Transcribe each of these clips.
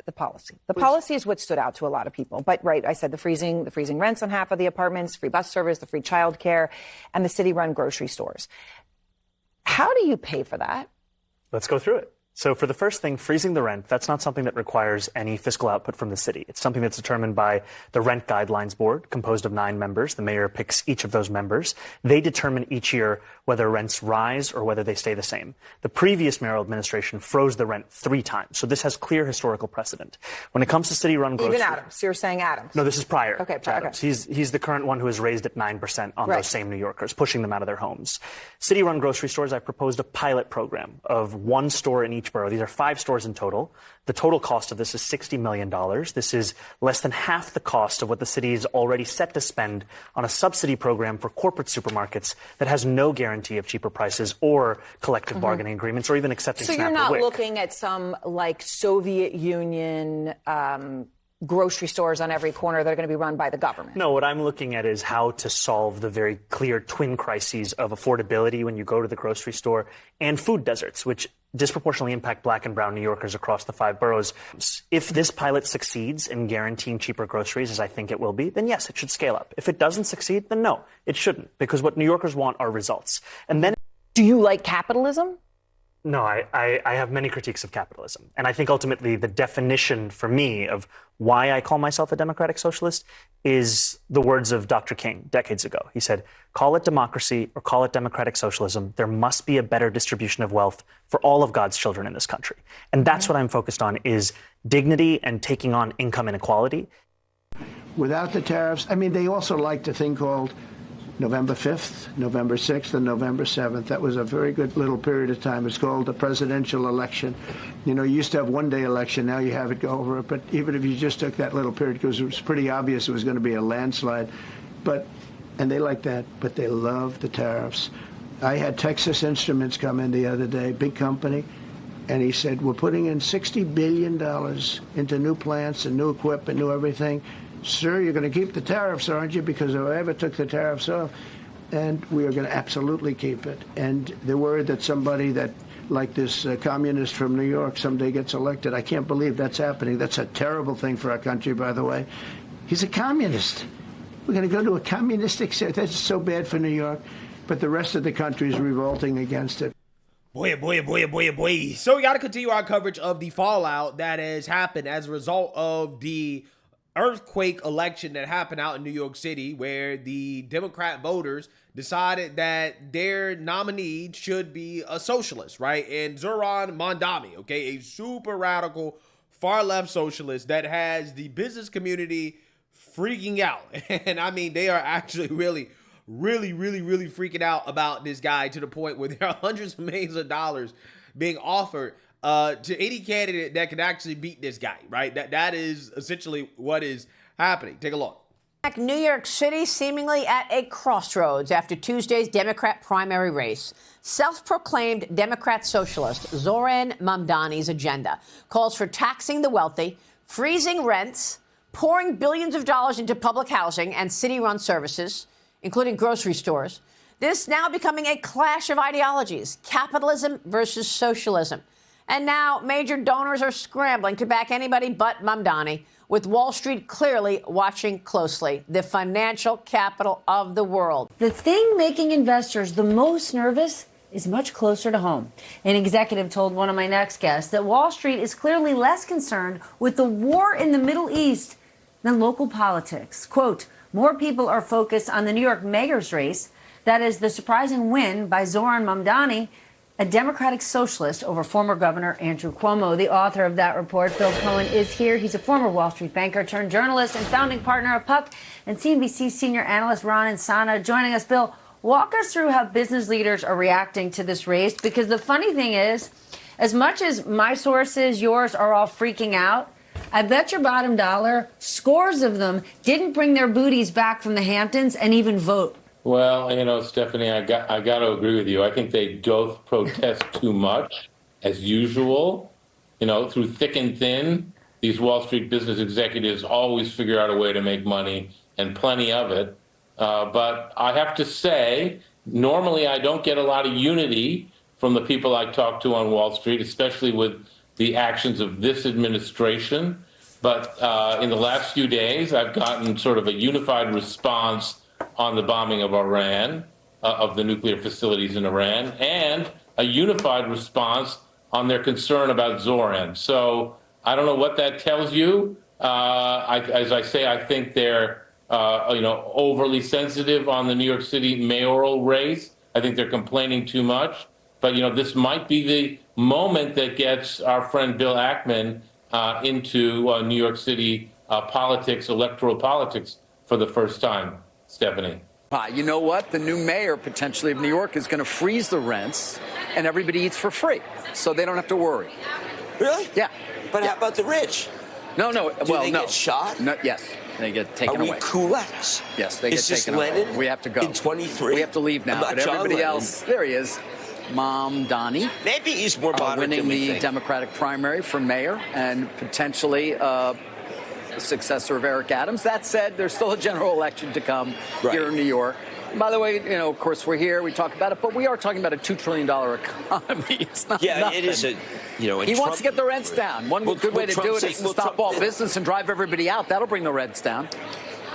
the policy. The policy is what stood out to a lot of people. But, right, I said the freezing rents on half of the apartments, free bus service, the free childcare, and the city-run grocery stores. How do you pay for that? Let's go through it. So for the first thing, freezing the rent, that's not something that requires any fiscal output from the city. It's something that's determined by the Rent Guidelines Board, composed of 9 members. The mayor picks each of those members. They determine each year whether rents rise or whether they stay the same. The previous mayoral administration froze the rent 3 times. So this has clear historical precedent. When it comes to city-run grocery... Even Adams. You're saying Adams. No, this is prior. Okay, Adams. He's the current one who has raised it 9% on those same New Yorkers, pushing them out of their homes. City-run grocery stores, I proposed a pilot program of 1 store in each borough. These are 5 stores in total. The total cost of this is $60 million. This is less than half the cost of what the city is already set to spend on a subsidy program for corporate supermarkets that has no guarantee of cheaper prices or collective bargaining agreements or even accepting SNAP. So you're not looking at some like Soviet Union grocery stores on every corner that are going to be run by the government. No, what I'm looking at is how to solve the very clear twin crises of affordability when you go to the grocery store and food deserts, which disproportionately impact black and brown New Yorkers across the 5 boroughs. If this pilot succeeds in guaranteeing cheaper groceries, as I think it will be, then yes, it should scale up. If it doesn't succeed, then no, it shouldn't, because what New Yorkers want are results. And then... Do you like capitalism? No, I have many critiques of capitalism. And I think ultimately the definition for me of why I call myself a democratic socialist is the words of Dr. King decades ago. He said, call it democracy or call it democratic socialism. There must be a better distribution of wealth for all of God's children in this country. And that's what I'm focused on, is dignity and taking on income inequality. Without the tariffs, I mean, they also liked a thing called November 5th, November 6th, and November 7th. That was a very good little period of time. It's called the presidential election. You know, you used to have one-day election. Now you have it go over it. But even if you just took that little period, because it was pretty obvious it was going to be a landslide. And they like that, but they love the tariffs. I had Texas Instruments come in the other day, big company, and he said, we're putting in $60 billion into new plants and new equipment, new everything. Sir, you're going to keep the tariffs, aren't you? Because if I ever took the tariffs off, and we are going to absolutely keep it. And they're worried that somebody that, like this communist from New York, someday gets elected. I can't believe that's happening. That's a terrible thing for our country, by the way. He's a communist. We're going to go to a communistic state. That's so bad for New York. But the rest of the country is revolting against it. Boy. So we got to continue our coverage of the fallout that has happened as a result of the earthquake election that happened out in New York City, where the Democrat voters decided that their nominee should be a socialist, right? And Zohran Mamdani, okay, a super radical far-left socialist that has the business community freaking out. And I mean, they are actually really freaking out about this guy, to the point where there are hundreds of millions of dollars being offered to any candidate that can actually beat this guy, right? That is essentially what is happening. Take a look. New York City seemingly at a crossroads after Tuesday's Democrat primary race. Self-proclaimed Democrat socialist Zohran Mamdani's agenda calls for taxing the wealthy, freezing rents, pouring billions of dollars into public housing and city-run services, including grocery stores. This now becoming a clash of ideologies, capitalism versus socialism. And now major donors are scrambling to back anybody but Mamdani, with Wall Street clearly watching closely, the financial capital of the world. The thing making investors the most nervous is much closer to home. An executive told one of my next guests that Wall Street is clearly less concerned with the war in the Middle East than local politics. Quote, more people are focused on the New York mayor's race. That is the surprising win by Zohran Mamdani, a Democratic socialist, over former Governor Andrew Cuomo. The author of that report, Bill Cohen, is here. He's a former Wall Street banker turned journalist and founding partner of Puck and CNBC senior analyst Ron Insana joining us. Bill, walk us through how business leaders are reacting to this race, because the funny thing is, as much as my sources, yours, are all freaking out, I bet your bottom dollar, scores of them didn't bring their booties back from the Hamptons and even vote. Well, you know, Stephanie, I got to agree with you. I think they both protest too much, as usual. You know, through thick and thin, these Wall Street business executives always figure out a way to make money, and plenty of it. But I have to say, normally I don't get a lot of unity from the people I talk to on Wall Street, especially with the actions of this administration. But in the last few days, I've gotten sort of a unified response on the bombing of Iran, of the nuclear facilities in Iran, and a unified response on their concern about Zohran. So I don't know what that tells you. As I say, I think they're overly sensitive on the New York City mayoral race. I think they're complaining too much. But this might be the moment that gets our friend Bill Ackman into New York City politics, electoral politics, for the first time, Stephanie. You know what? The new mayor, potentially, of New York is going to freeze the rents, and everybody eats for free, so they don't have to worry. Really? Yeah. But how about the rich? No. Do they get shot? No, yes. They get taken away. Are we kulaks? Yes, they get taken away. Lenin We have to go. in 23? We have to leave now. But everybody else, there he is. Mamdani. Maybe he's more moderate winning than we the think. Democratic primary for mayor and potentially a successor of Eric Adams. That said, there's still a general election to come here in New York. By the way, of course, we're here, we talk about it, but we are talking about a $2 trillion economy. It's not nothing. It is a, he wants to get the rents down. One good way to do it is to stop all business and drive everybody out. That'll bring the rents down.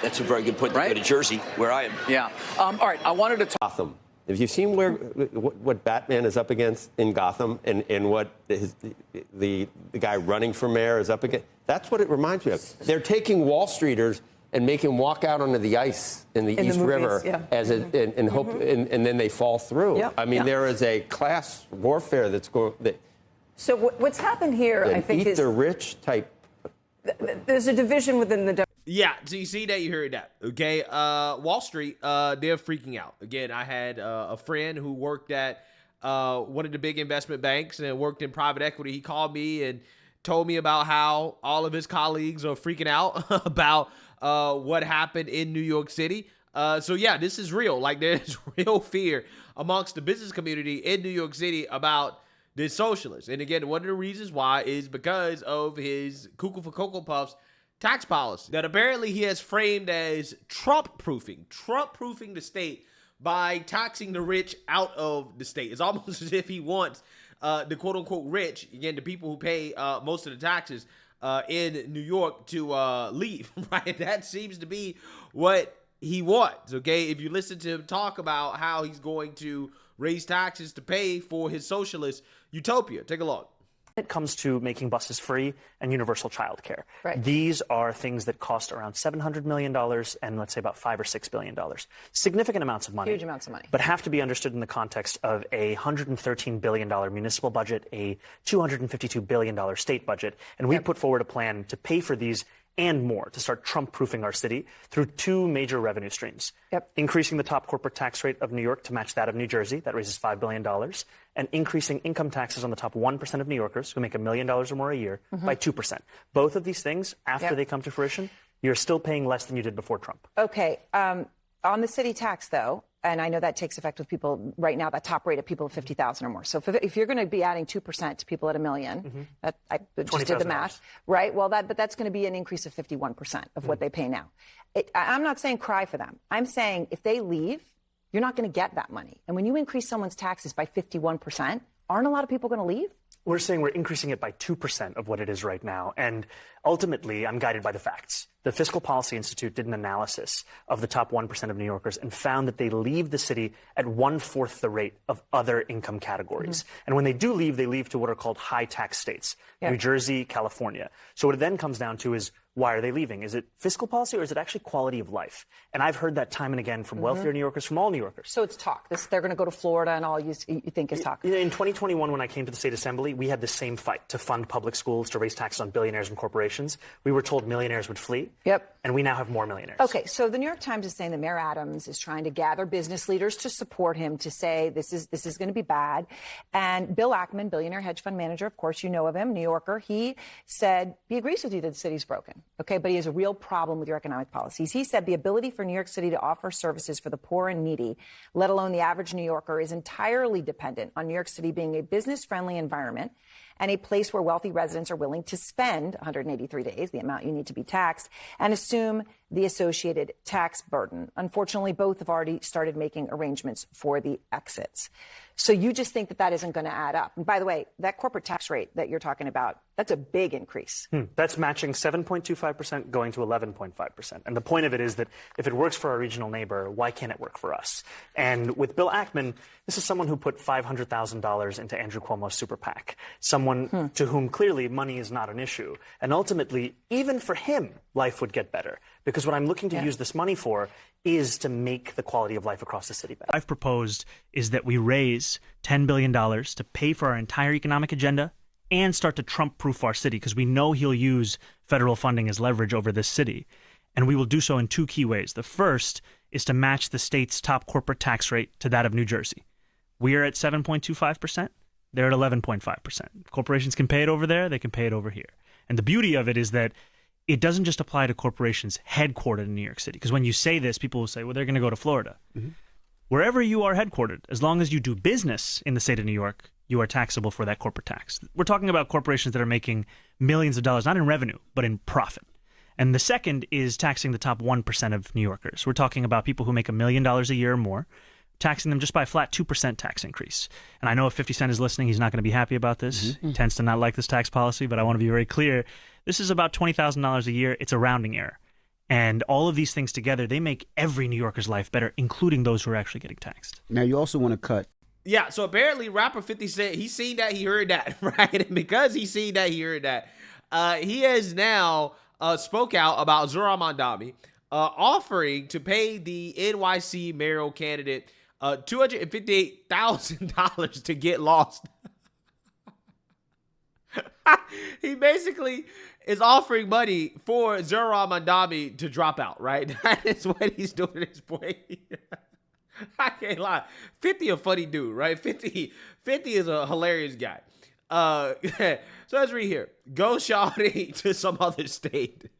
That's a very good point. Right? Go to Jersey, where I am. Yeah. All right, I wanted to talk. Gotham. Have you seen what Batman is up against in Gotham and what the guy running for mayor is up against? That's what it reminds me of. They're taking Wall Streeters and make them walk out onto the ice in the East River and then they fall through. Yep. I mean, there is a class warfare that's going. So what's happened here, I think, is the rich type. There's a division within the. Yeah, so you see that, you heard that, okay? Wall Street, they're freaking out. Again, I had a friend who worked at one of the big investment banks and worked in private equity. He called me and told me about how all of his colleagues are freaking out about what happened in New York City. So yeah, this is real. Like, there's real fear amongst the business community in New York City about this socialist. And again, one of the reasons why is because of his cuckoo for Cocoa Puffs tax policy that apparently he has framed as Trump-proofing the state by taxing the rich out of the state. It's almost as if he wants the quote-unquote rich, again, the people who pay most of the taxes in New York to leave, right? That seems to be what he wants, okay? If you listen to him talk about how he's going to raise taxes to pay for his socialist utopia. Take a look. It comes to making buses free and universal childcare. Right. These are things that cost around $700 million and let's say about $5 or $6 billion. Significant amounts of money. Huge amounts of money. But have to be understood in the context of a $113 billion municipal budget, a $252 billion state budget. And we put forward a plan to pay for these and more to start Trump-proofing our city through two major revenue streams. Increasing the top corporate tax rate of New York to match that of New Jersey. That raises $5 billion. And increasing income taxes on the top 1% of New Yorkers who make $1 million or more a year by 2%. Both of these things, after they come to fruition, you're still paying less than you did before Trump. Okay. On the city tax, though, and I know that takes effect with people right now, that top rate of people of 50,000 or more. So if you're going to be adding 2% to people at $1 million, that I just did the math, right? Well, but that's going to be an increase of 51% of what they pay now. I'm not saying cry for them. I'm saying if they leave, you're not going to get that money. And when you increase someone's taxes by 51%, aren't a lot of people going to leave? We're saying we're increasing it by 2% of what it is right now. And ultimately, I'm guided by the facts. The Fiscal Policy Institute did an analysis of the top 1% of New Yorkers and found that they leave the city at 1/4 the rate of other income categories. And when they do leave, they leave to what are called high tax states, New Jersey, California. So what it then comes down to is, why are they leaving? Is it fiscal policy or is it actually quality of life? And I've heard that time and again from wealthier New Yorkers, from all New Yorkers. So it's talk. They're going to go to Florida and all you think is talk. In 2021, when I came to the state assembly, we had the same fight to fund public schools, to raise taxes on billionaires and corporations. We were told millionaires would flee. And we now have more millionaires. Okay, so the New York Times is saying that Mayor Adams is trying to gather business leaders to support him, to say this is going to be bad. And Bill Ackman, billionaire hedge fund manager, of course you know of him, New Yorker, he said he agrees with you that the city's broken, okay, but he has a real problem with your economic policies. He said the ability for New York City to offer services for the poor and needy, let alone the average New Yorker, is entirely dependent on New York City being a business-friendly environment and a place where wealthy residents are willing to spend 183 days, the amount you need to be taxed, and assume the associated tax burden. Unfortunately, both have already started making arrangements for the exits. So you just think that that isn't going to add up. And by the way, that corporate tax rate that you're talking about, that's a big increase. That's matching 7.25% going to 11.5%. And the point of it is that if it works for our regional neighbor, why can't it work for us? And with Bill Ackman, this is someone who put $500,000 into Andrew Cuomo's super PAC, someone to whom clearly money is not an issue. And ultimately, even for him, life would get better. Because what I'm looking to use this money for is to make the quality of life across the city better. I've proposed is that we raise $10 billion to pay for our entire economic agenda and start to Trump-proof our city, because we know he'll use federal funding as leverage over this city. And we will do so in two key ways. The first is to match the state's top corporate tax rate to that of New Jersey. We are at 7.25%. They're at 11.5%. Corporations can pay it over there. They can pay it over here. And the beauty of it is that it doesn't just apply to corporations headquartered in New York City. Because when you say this, people will say, well, they're going to go to Florida. Wherever you are headquartered, as long as you do business in the state of New York, you are taxable for that corporate tax. We're talking about corporations that are making millions of dollars, not in revenue, but in profit. And the second is taxing the top 1% of New Yorkers. We're talking about people who make $1 million a year or more, taxing them just by a flat 2% tax increase. And I know if 50 Cent is listening, he's not going to be happy about this. He tends to not like this tax policy, but I want to be very clear. This is about $20,000 a year. It's a rounding error. And all of these things together, they make every New Yorker's life better, including those who are actually getting taxed. Now, you also want to cut. Yeah, so apparently rapper 50 Cent, he seen that, he heard that, right? And because he seen that, he heard that. He has now spoke out about Zohran Mamdani offering to pay the NYC mayoral candidate $258,000 to get lost. He basically is offering money for Zohran Mamdani to drop out, right? That is what he's doing at this point. I can't lie. 50 a funny dude, right? 50 is a hilarious guy. So let's read here. Go shawty to some other state.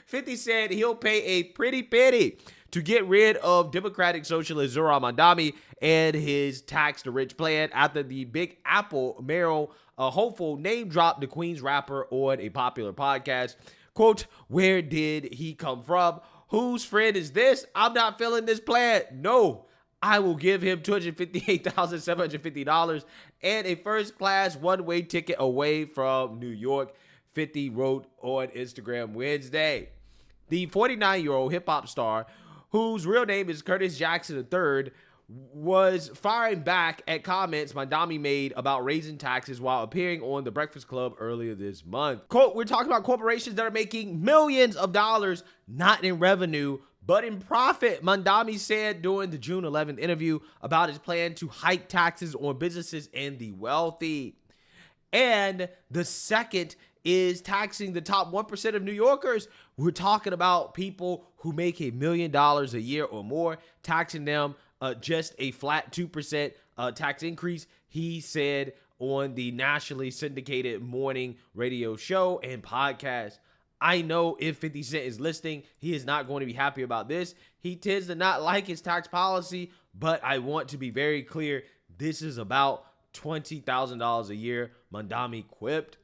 50 said he'll pay a pretty penny to get rid of Democratic Socialist Zohran Mamdani and his tax the rich plan after the Big Apple mayoral hopeful name dropped the Queens rapper on a popular podcast. Quote, where did he come from? Whose friend is this? I'm not feeling this plan. No, I will give him $258,750 and a first-class one-way ticket away from New York, 50 wrote on Instagram Wednesday. The 49-year-old hip-hop star, whose real name is Curtis Jackson III, was firing back at comments Mamdani made about raising taxes while appearing on The Breakfast Club earlier this month. Quote, we're talking about corporations that are making millions of dollars, not in revenue, but in profit, Mamdani said during the June 11th interview about his plan to hike taxes on businesses and the wealthy. And the second is taxing the top 1% of New Yorkers. We're talking about people who make $1 million a year or more, taxing them just a flat 2% tax increase, he said on the nationally syndicated morning radio show and podcast. I know if 50 Cent is listening, he is not going to be happy about this. He tends to not like his tax policy, but I want to be very clear. This is about $20,000 a year, Mamdani quipped.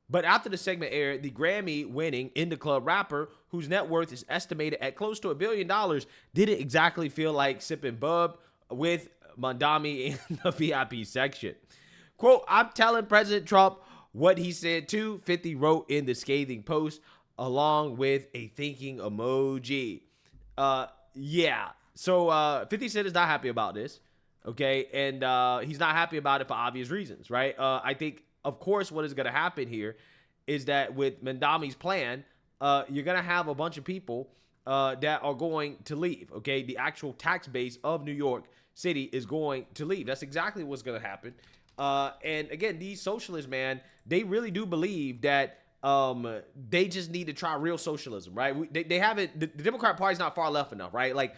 But after the segment aired, the Grammy-winning In the Club rapper, whose net worth is estimated at close to $1 billion, didn't exactly feel like sipping bub with Mamdani in the VIP section. Quote, I'm telling President Trump what he said too, 50 wrote in the scathing post, along with a thinking emoji. Yeah, so 50 Cent is not happy about this, okay? And he's not happy about it for obvious reasons, right? I think, of course, what is going to happen here is that with Mamdani's plan, you're going to have a bunch of people that are going to leave, okay? The actual tax base of New York City is going to leave. That's exactly what's going to happen. And again, these socialists, man, they really do believe that they just need to try real socialism, right? They haven't, the Democrat Party's not far left enough, right? Like,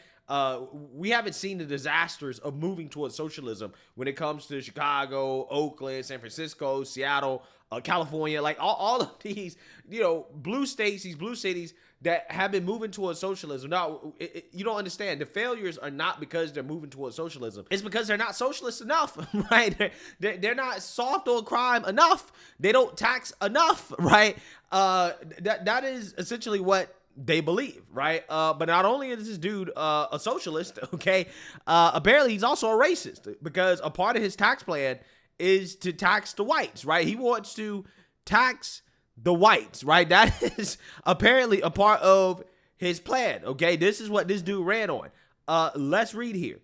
we haven't seen the disasters of moving towards socialism when it comes to Chicago, Oakland, San Francisco, Seattle, California, like all of these, blue states, these blue cities that have been moving towards socialism. Now, you don't understand. The failures are not because they're moving towards socialism. It's because they're not socialist enough, right? They're not soft on crime enough. They don't tax enough, right? That is essentially what they believe, right? But not only is this dude a socialist, okay, apparently he's also a racist, because a part of his tax plan is to tax the whites, right? He wants to tax the whites, right? That is apparently a part of his plan, okay? This is what this dude ran on. Let's read here.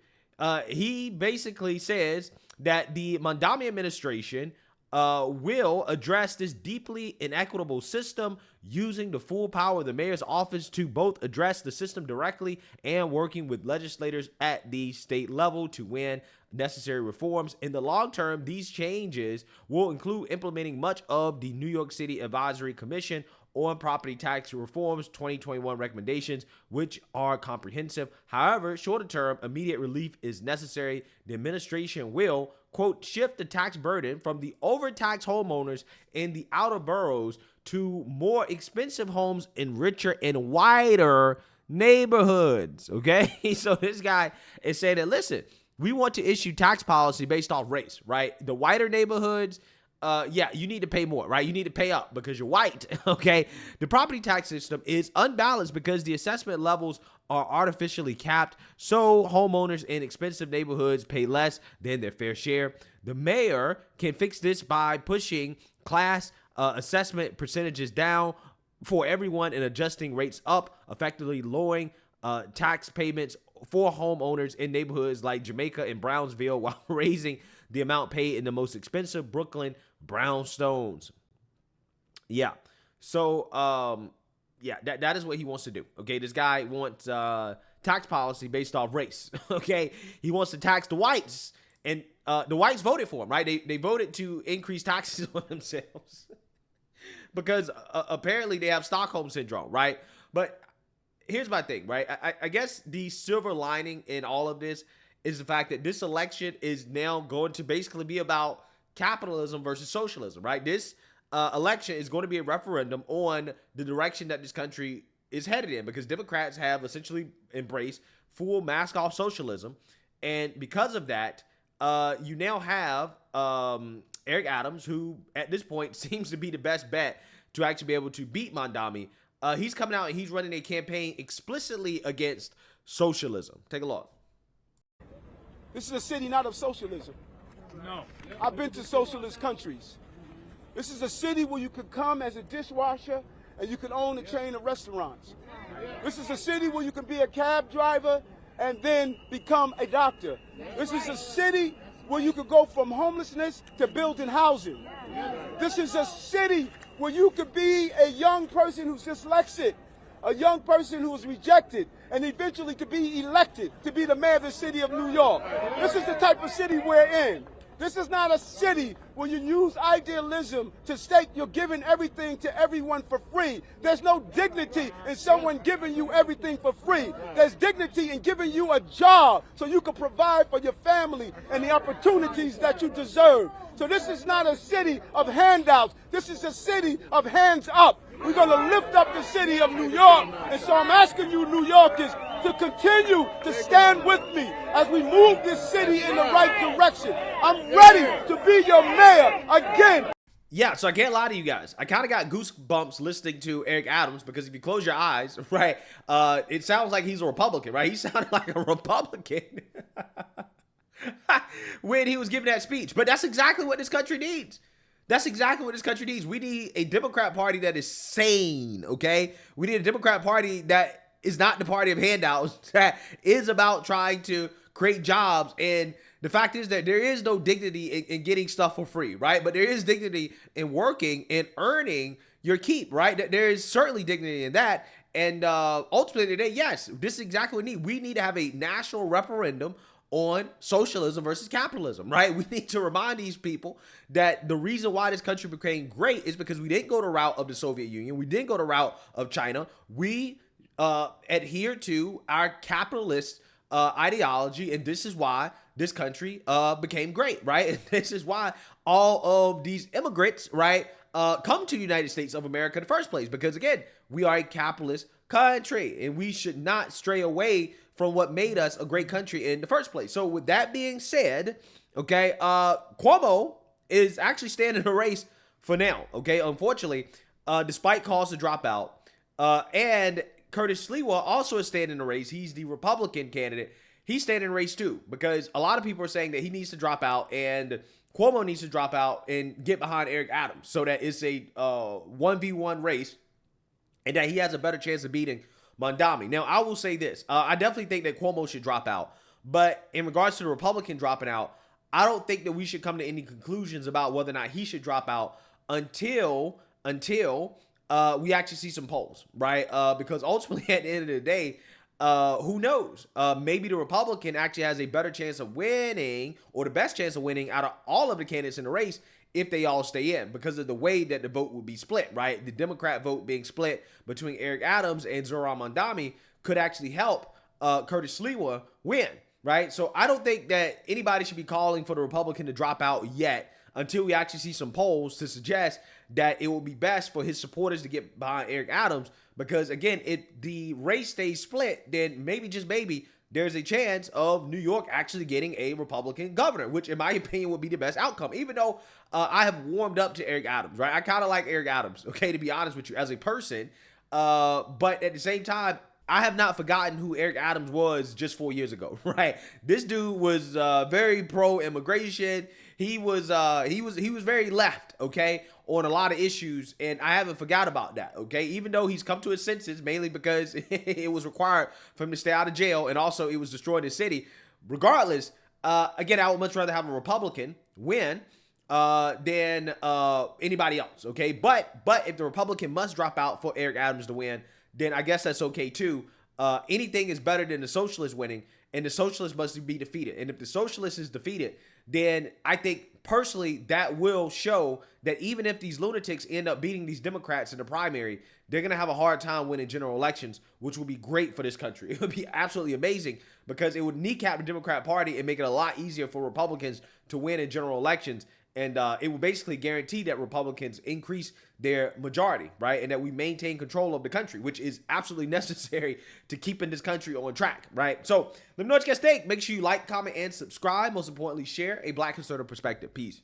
He basically says that the Mamdani administration will address this deeply inequitable system using the full power of the mayor's office to both address the system directly and working with legislators at the state level to win necessary reforms. In the long term, these changes will include implementing much of the New York City Advisory Commission on Property Tax Reform's 2021 recommendations, which are comprehensive. However, shorter term, immediate relief is necessary. The administration will, quote, shift the tax burden from the overtaxed homeowners in the outer boroughs to more expensive homes in richer and wider neighborhoods, okay? So this guy is saying that, listen, we want to issue tax policy based off race, right? The wider neighborhoods, yeah, you need to pay more, right? You need to pay up because you're white, okay? The property tax system is unbalanced because the assessment levels are artificially capped, so homeowners in expensive neighborhoods pay less than their fair share. The mayor can fix this by pushing class assessment percentages down for everyone and adjusting rates up, effectively lowering tax payments for homeowners in neighborhoods like Jamaica and Brownsville while raising the amount paid in the most expensive Brooklyn brownstones. Yeah. So, yeah, that is what he wants to do. Okay. This guy wants tax policy based off race. Okay. He wants to tax the whites, and the whites voted for him, right? They voted to increase taxes on themselves because apparently they have Stockholm syndrome, right? But here's my thing, right? I guess the silver lining in all of this is the fact that this election is now going to basically be about capitalism versus socialism, right? This election is going to be a referendum on the direction that this country is headed in, because Democrats have essentially embraced full mask-off socialism. And because of that, you now have Eric Adams, who at this point seems to be the best bet to actually be able to beat Mamdani. He's coming out and he's running a campaign explicitly against socialism. Take a look. This is a city not of socialism. No. I've been to socialist countries. This is a city where you could come as a dishwasher and you could own a chain of restaurants. This is a city where you can be a cab driver and then become a doctor. This is a city where you could go from homelessness to building housing. This is a city where you could be a young person who's dyslexic, a young person who was rejected, and eventually to be elected to be the mayor of the city of New York. This is the type of city we're in. This is not a city where you use idealism to state you're giving everything to everyone for free. There's no dignity in someone giving you everything for free. There's dignity in giving you a job so you can provide for your family and the opportunities that you deserve. So this is not a city of handouts. This is a city of hands up. We're going to lift up the city of New York. And so I'm asking you, New Yorkers, to continue to stand with me as we move this city in the right direction. I'm ready to be your mayor again. Yeah, so I can't lie to you guys. I kind of got goosebumps listening to Eric Adams, because if you close your eyes, right, it sounds like he's a Republican, right? He sounded like a Republican when he was giving that speech. But that's exactly what this country needs. That's exactly what this country needs. We need a Democrat Party that is sane, okay? We need a Democrat Party that is not the party of handouts, that is about trying to create jobs. And the fact is that there is no dignity in getting stuff for free, right? But there is dignity in working and earning your keep, right? There is certainly dignity in that. And ultimately today, yes, this is exactly what we need. We need to have a national referendum on socialism versus capitalism, right? We need to remind these people that the reason why this country became great is because we didn't go the route of the Soviet Union. We didn't go the route of China. We adhere to our capitalist ideology, and this is why this country became great, right? And this is why all of these immigrants, right, come to the United States of America in the first place, because again, we are a capitalist country, and we should not stray away from what made us a great country in the first place. So with that being said, okay, Cuomo is actually staying in the race for now, okay? Unfortunately, despite calls to drop out, and Curtis Sliwa also is staying in the race. He's the Republican candidate. He's staying in the race too, because a lot of people are saying that he needs to drop out and Cuomo needs to drop out and get behind Eric Adams so that it's a 1v1 race and that he has a better chance of beating Mamdani. Now, I will say this. I definitely think that Cuomo should drop out. But in regards to the Republican dropping out, I don't think that we should come to any conclusions about whether or not he should drop out until we actually see some polls, right? Because ultimately, at the end of the day, who knows? Maybe the Republican actually has a better chance of winning, or the best chance of winning out of all of the candidates in the race if they all stay in, because of the way that the vote would be split, right? The Democrat vote being split between Eric Adams and Zohran Mamdani could actually help Curtis Sliwa win, right? So I don't think that anybody should be calling for the Republican to drop out yet until we actually see some polls to suggest that it will be best for his supporters to get behind Eric Adams. Because again, if the race stays split, then maybe, just maybe, there's a chance of New York actually getting a Republican governor, which in my opinion would be the best outcome. Even though I have warmed up to Eric Adams, right? I kind of like Eric Adams, okay, to be honest with you, as a person. But at the same time, I have not forgotten who Eric Adams was just 4 years ago, right? This dude was very pro-immigration. He was very left, okay, on a lot of issues, and I haven't forgot about that, okay? Even though he's come to his senses, mainly because it was required for him to stay out of jail, and also it was destroying his city. Regardless, again, I would much rather have a Republican win than anybody else, okay? But if the Republican must drop out for Eric Adams to win, then I guess that's okay too. Anything is better than the socialist winning, and the socialist must be defeated. And if the socialist is defeated, then I think personally that will show that even if these lunatics end up beating these Democrats in the primary, they're going to have a hard time winning general elections, which would be great for this country. It would be absolutely amazing, because it would kneecap the Democrat Party and make it a lot easier for Republicans to win in general elections. And it will basically guarantee that Republicans increase their majority, right? And that we maintain control of the country, which is absolutely necessary to keeping this country on track, right? So let me know what you guys think. Make sure you like, comment, and subscribe. Most importantly, share a Black conservative perspective. Peace.